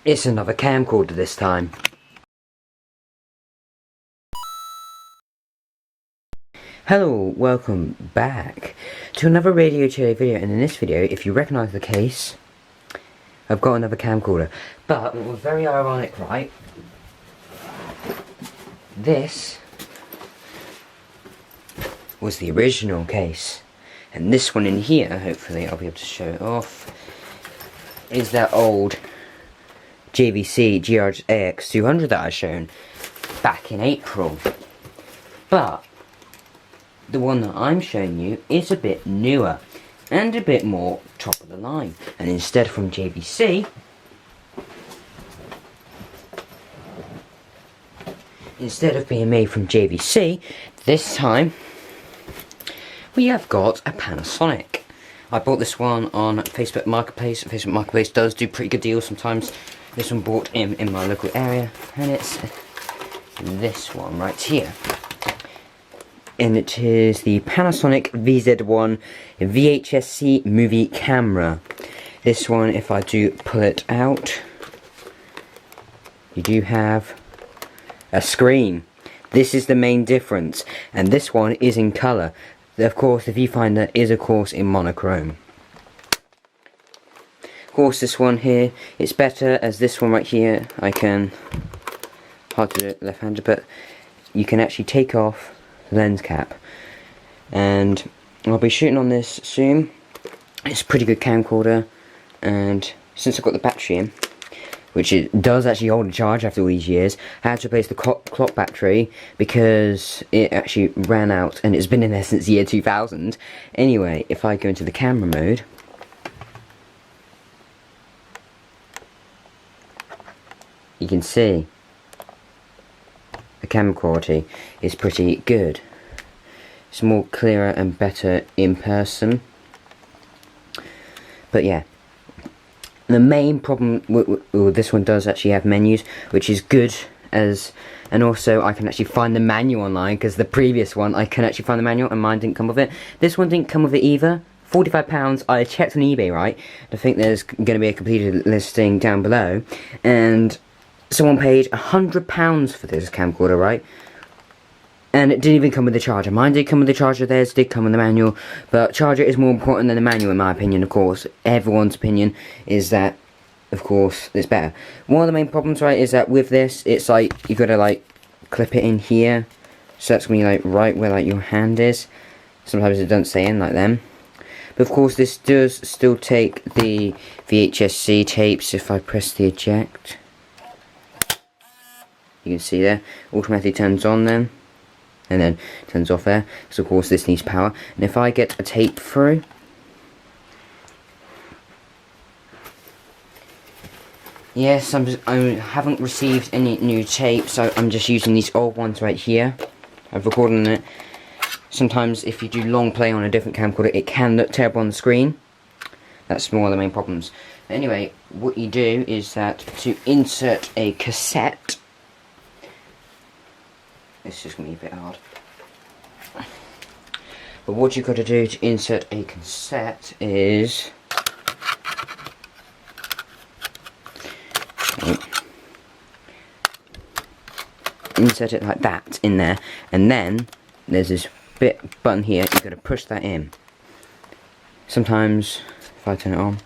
It's another camcorder this time. Hello, welcome back to another RadioTRD video, and in this video, if you recognise the case, I've got another camcorder. But it was very ironic, right? This was the original case, and this one in here, hopefully I'll be able to show it off, is that old JVC GR-AX200 that I shown back in April. But the one that I'm showing you is a bit newer and a bit more top of the line, and instead from JVC, instead of being made from JVC, this time we have got a Panasonic. I bought this one on Facebook Marketplace. Facebook Marketplace does do pretty good deals sometimes. This one bought in my local area, and it's this one right here. And it is the Panasonic NV-VZ1B VHS-C movie camera. This one, if I do pull it out, you do have a screen. This is the main difference, and this one is in colour. Of course, the viewfinder is of course in monochrome. Of course, this one here, it's better as this one right here, I can, hard to do it left-handed, but you can actually take off the lens cap. And I'll be shooting on this soon. It's a pretty good camcorder, and since I've got the battery in, which it does actually hold a charge after all these years, I had to replace the clock battery because it actually ran out, and it's been in there since the year 2000. Anyway, if I go into the camera mode, you can see the camera quality is pretty good. It's more clearer and better in person. But yeah, the main problem with this one does actually have menus, which is good, and also I can actually find the manual online, because the previous one I can actually find the manual and mine didn't come with it. This one didn't come with it either. £45. I checked on eBay, right? I think there's going to be a completed listing down below, and someone paid £100 for this camcorder, right? And it didn't even come with the charger. Mine did come with the charger, theirs did come with the manual, but charger is more important than the manual in my opinion, of course. Everyone's opinion is that, of course, it's better. One of the main problems, right, is that with this, it's like, you gotta like, clip it in here, so that's gonna be like, right where like your hand is. Sometimes it doesn't stay in like them. But of course, this does still take the VHS-C tapes. If I press the eject, you can see there, automatically turns on then, and then turns off there, so of course this needs power. And if I get a tape through, yes, I haven't received any new tape, so I'm just using these old ones right here. I've recorded on it. Sometimes if you do long play on a different camcorder, it can look terrible on the screen. That's one of the main problems. Anyway, what you do is that to insert a cassette, it's just going to be a bit hard. But what you've got to do to insert a cassette is insert it like that in there, and then there's this button here, you've got to push that in. Sometimes, if I turn it on,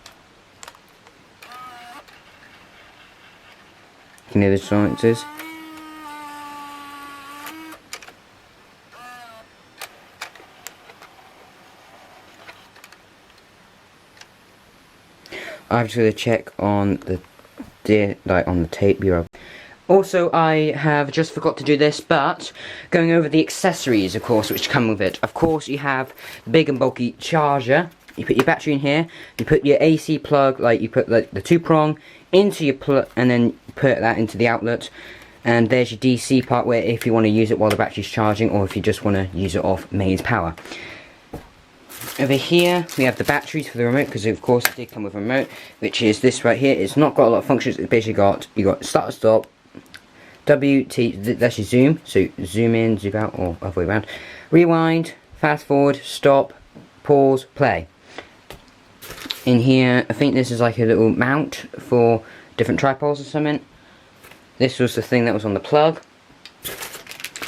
you can hear the silences. I've just got to check on the tape bureau. Also, I have just forgot to do this, but going over the accessories, of course, which come with it. Of course, you have the big and bulky charger. You put your battery in here. You put your AC plug, like you put like the 2-prong into your plug, and then put that into the outlet. And there's your DC part, where if you want to use it while the battery's charging, or if you just want to use it off mains power. Over here we have the batteries for the remote, because of course it did come with a remote, which is this right here. It's not got a lot of functions. It's basically you got start, stop, WT, that's your zoom, so zoom in, zoom out, or other way around, rewind, fast forward, stop, pause, play. In here, I think this is like a little mount for different tripods or something. This was the thing that was on the plug.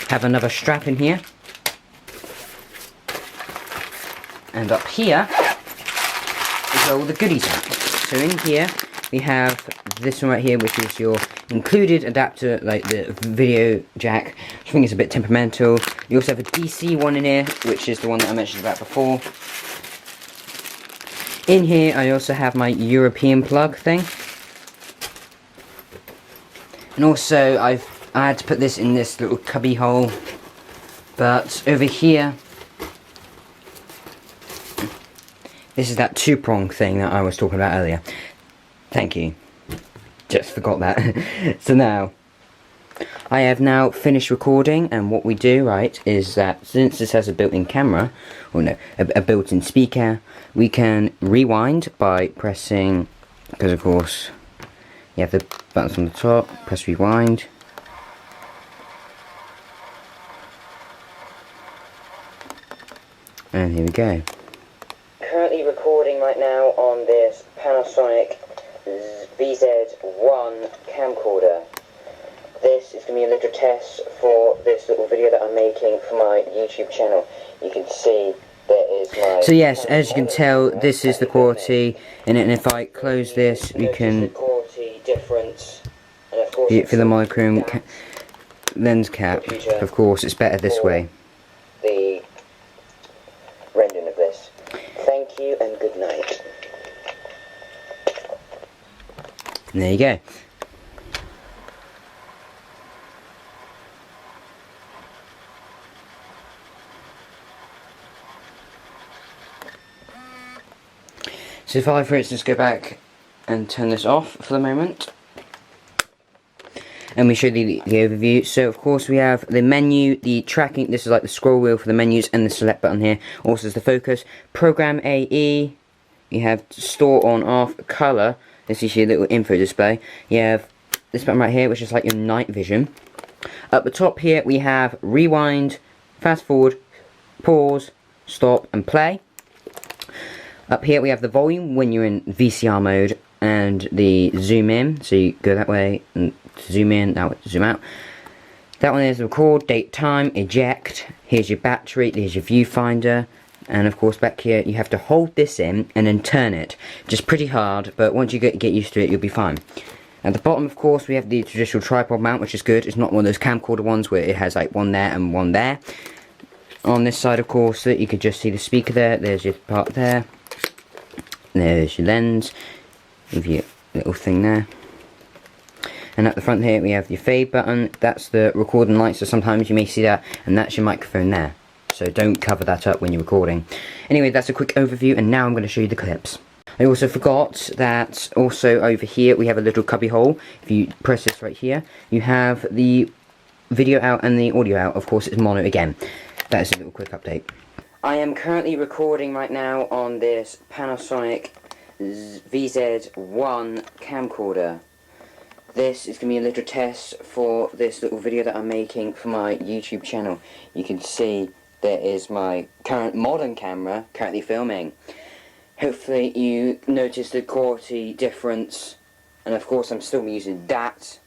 Have another strap in here. And up here is all the goodies at. So in here we have this one right here, which is your included adapter, like the video jack, which I think is a bit temperamental. You also have a DC one in here, which is the one that I mentioned about before. In here I also have my European plug thing. And also I had to put this in this little cubby hole. But over here, this is that two-prong thing that I was talking about earlier. Thank you. Just forgot that. So now, I have now finished recording, and what we do, right, is that since this has a built-in camera, or no, a built-in speaker, we can rewind by pressing, because of course, you have the buttons on the top, press rewind. And here we go. Currently recording right now on this Panasonic NV-VZ1B camcorder. This is going to be a little test for this little video that I'm making for my YouTube channel. You can see there is my... So yes, as you can tell, this is the quality, and if I close this, you can... For the monochrome lens cap, of course, it's better this way. The rendering of this. Thank you and good night. And there you go. So if I, for instance, go back and turn this off for the moment, and we show the overview. So of course we have the menu, the tracking, this is like the scroll wheel for the menus, and the select button here. Also is the focus, program AE, you have store on off, color, this is your little info display. You have this button right here, which is like your night vision. At the top here we have rewind, fast forward, pause, stop and play. Up here we have the volume when you're in VCR mode, and the zoom in, so you go that way and zoom in, now zoom out. That one is the record, date, time, eject. Here's your battery, here's your viewfinder, and of course back here you have to hold this in and then turn it. Just pretty hard, but once you get used to it, you'll be fine. At the bottom, of course, we have the traditional tripod mount, which is good. It's not one of those camcorder ones where it has like one there and one there. On this side, of course, you could just see the speaker there. There's your part there. There's your lens with your little thing there. And at the front here we have your fade button. That's the recording light, so sometimes you may see that, and that's your microphone there. So don't cover that up when you're recording. Anyway, that's a quick overview, and now I'm going to show you the clips. I also forgot that also over here we have a little cubby hole. If you press this right here, you have the video out and the audio out. Of course, it's mono again. That is a little quick update. I am currently recording right now on this Panasonic NV-VZ1B camcorder. This is going to be a little test for this little video that I'm making for my YouTube channel. You can see there is my current modern camera currently filming. Hopefully you notice the quality difference, and of course I'm still using that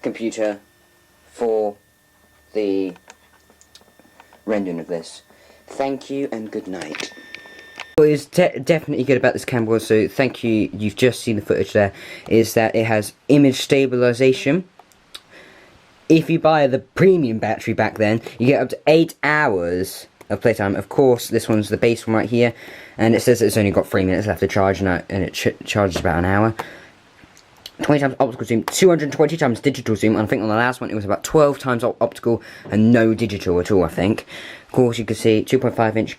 computer for the rendering of this. Thank you and good night. What is definitely good about this camcorder, so thank you, you've just seen the footage there, is that it has image stabilization. If you buy the premium battery back then, you get up to 8 hours of playtime. Of course, this one's the base one right here, and it says it's only got 3 minutes left to charge, and it charges about an hour. 20 times optical zoom, 220 times digital zoom, and I think on the last one it was about 12 times optical and no digital at all, I think. Of course, you can see 2.5 inch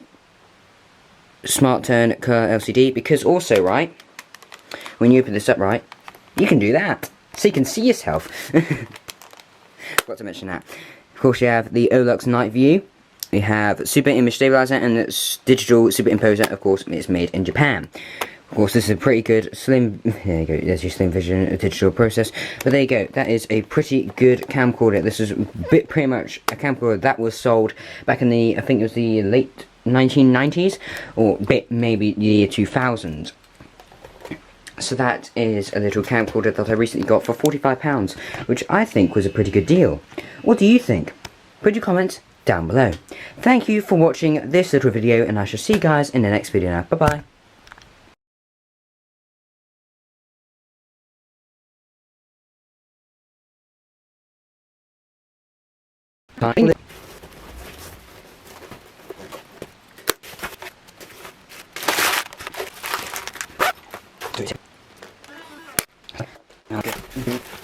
smart turn color LCD, because also, right, when you open this up, right, you can do that, so you can see yourself. Forgot to mention that. Of course, you have the OLux night view, you have super image stabilizer, and it's digital superimposer. Of course, it's made in Japan. Of course, this is a pretty good slim, there you go, there's your slim vision digital process. But there you go, that is a pretty good camcorder. This is pretty much a camcorder that was sold back in the, I think it was the late 1990s, or maybe the year 2000. So that is a little camcorder that I recently got for £45, which I think was a pretty good deal. What do you think? Put your comments down below. Thank you for watching this little video, and I shall see you guys in the next video now. Bye bye. Bye. Okay.